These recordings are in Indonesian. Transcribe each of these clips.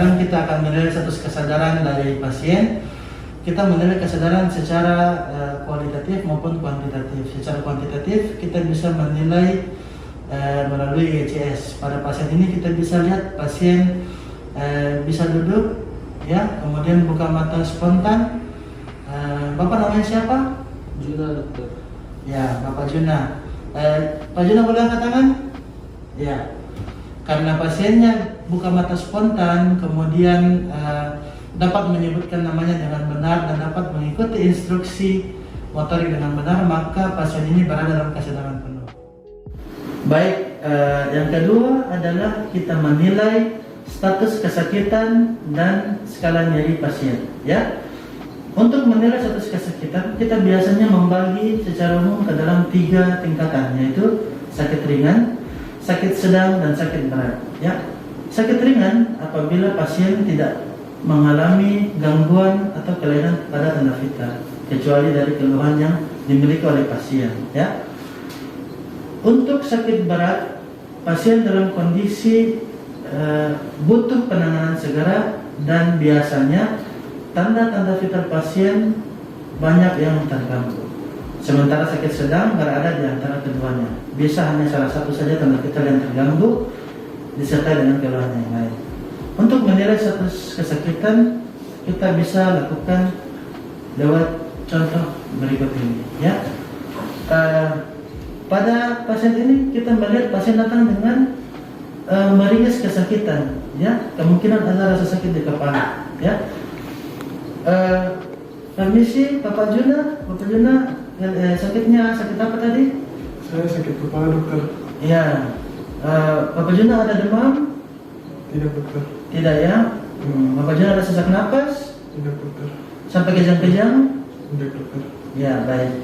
sekarang kita akan menilai status kesadaran dari pasien. Kita menilai kesadaran secara kualitatif maupun kuantitatif. Secara kuantitatif kita bisa menilai melalui ECS. Pada pasien ini kita bisa lihat pasien bisa duduk, ya, kemudian buka mata spontan. Bapak namanya siapa? Juna, dokter. Ya, Bapak Juna. Pak Juna boleh angkat tangan? Ya. Karena pasiennya buka mata spontan, kemudian dapat menyebutkan namanya dengan benar dan dapat mengikuti instruksi motorik dengan benar, maka pasien ini berada dalam kesadaran penuh. Baik, yang kedua adalah kita menilai status kesakitan dan skala nyeri pasien, ya. Untuk menilai status kesakitan, kita biasanya membagi secara umum ke dalam 3 tingkatan, yaitu sakit ringan, sakit sedang, dan sakit berat. Ya, sakit ringan apabila pasien tidak mengalami gangguan atau kelainan pada tanda vital, kecuali dari keluhan yang dimiliki oleh pasien. Ya, untuk sakit berat, pasien dalam kondisi butuh penanganan segera dan biasanya tanda-tanda vital pasien banyak yang terganggu. Sementara sakit sedang berada di antara keduanya. Bisa hanya salah satu saja tanda vital yang terganggu disertai dengan keluhan yang lain. Untuk menilai status kesakitan, kita bisa lakukan lewat contoh berikut ini. Ya, pada pasien ini kita melihat pasien datang dengan meringis kesakitan. Ya, kemungkinan ada rasa sakit di kepala. Ya. Permisi, Bapak Juna, sakitnya sakit apa tadi? Saya sakit kepala, dokter. Ya, Bapak Juna ada demam? Tidak, dokter. Tidak, ya. Bapak Juna ada sesak napas? Tidak, dokter. Sampai kejang-kejang? Tidak, dokter. Ya, baik.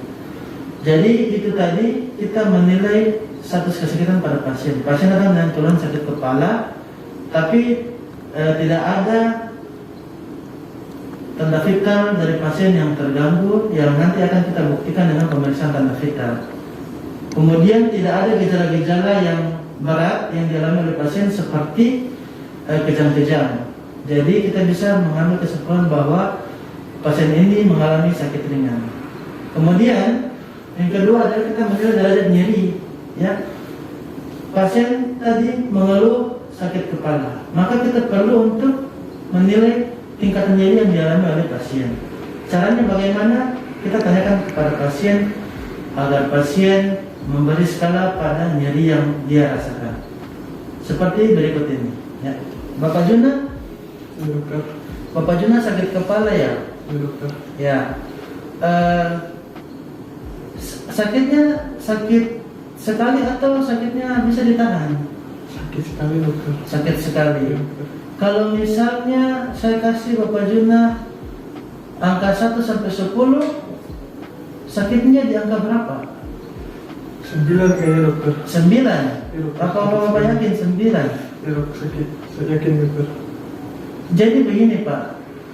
Jadi itu tadi kita menilai status kesakitan pada pasien. Pasien datang dengan keluhan sakit kepala, tapi tidak ada tanda vital dari pasien yang terganggu, yang nanti akan kita buktikan dengan pemeriksaan tanda vital. Kemudian tidak ada gejala-gejala yang berat yang dialami oleh pasien seperti kejang-kejang. Jadi kita bisa mengambil kesimpulan bahwa pasien ini mengalami sakit ringan. Kemudian yang kedua adalah kita menilai derajat nyeri. Ya, pasien tadi mengeluh sakit kepala, maka kita perlu untuk menilai tingkatan nyeri yang dialami oleh pasien. Caranya bagaimana? Kita tanyakan kepada pasien agar pasien memberi skala pada nyeri yang dia rasakan. Seperti berikut ini. Ya. Bapak Juna? Ya, dokter. Bapak Juna sakit kepala, ya? Ya, dokter. Ya. Sakitnya sakit sekali atau sakitnya bisa ditahan? Sakit sekali, dokter. Sakit sekali. Ya, dokter. Kalau misalnya saya kasih Bapak Juna angka 1 sampai 10, sakitnya di angka berapa? 9 kayaknya, dokter. 9. Ya, dokter. Apa Bapak yakin 9? Ya, dokter, sakit. Saya yakin, dokter. Jadi begini, Pak,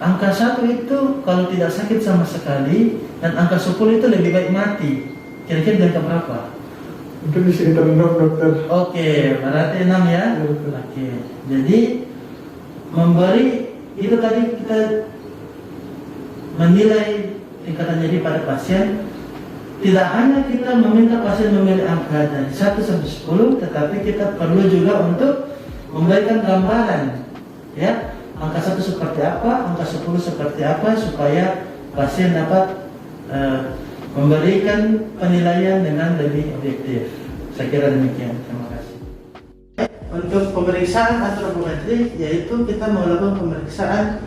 angka 1 itu kalau tidak sakit sama sekali, dan angka 10 itu lebih baik mati. Kira-kira di angka berapa? Mungkin di sekitar 6, dokter. Oke, berarti 6, ya? Ya, dokter. Oke, jadi memberi itu tadi kita menilai tingkatan nyeri pada pasien. Tidak hanya kita meminta pasien memilih angka dari 1 sampai 10, tetapi kita perlu juga untuk memberikan gambaran, ya, angka 1 seperti apa, angka 10 seperti apa, supaya pasien dapat memberikan penilaian dengan lebih objektif. Saya kira demikian. Terima kasih. Untuk pemeriksaan antropometrik, yaitu kita melakukan pemeriksaan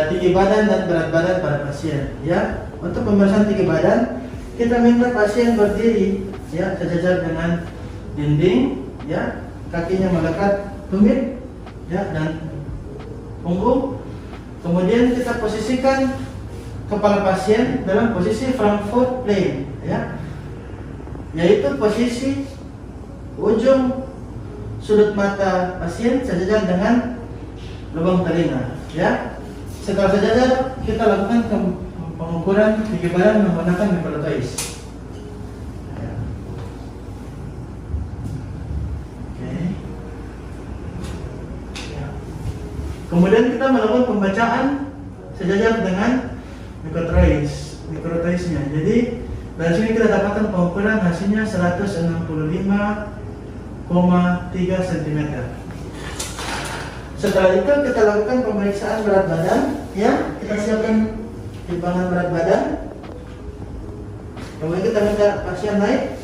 tinggi badan dan berat badan pada pasien. Ya, untuk pemeriksaan tinggi badan, kita minta pasien berdiri, ya, sejajar dengan dinding, ya, kakinya melekat tumit, ya, dan punggung. Kemudian kita posisikan kepala pasien dalam posisi Frankfurt plane, ya, yaitu posisi ujung sudut mata pasien sejajar dengan lubang telinga. Ya, setelah sejajar kita lakukan pengukuran tinggi badan menggunakan Hippolothois. Ya. Oke. Ya. Kemudian kita melakukan pembacaan sejajar dengan mikrotrace-nya. Jadi dari sini kita dapatkan pengukuran hasilnya 165,3 cm. Setelah itu kita lakukan pemeriksaan berat badan, ya. Kita siapkan timbangan berat badan. Kemudian kita minta pasien naik.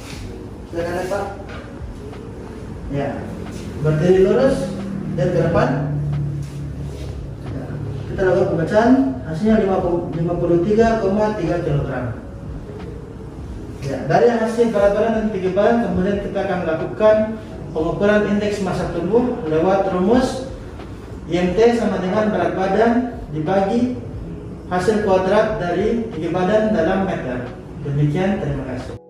Silakan naik, Pak. Ya, berdiri lurus dan ke depan. Kita lakukan pembacaan, hasilnya 53,3 kg. Ya, dari hasil berat badan dan tinggi badan, kemudian kita akan lakukan pengukuran indeks massa tubuh lewat rumus IMT sama dengan berat badan dibagi hasil kuadrat dari tinggi badan dalam meter. Demikian, terima kasih.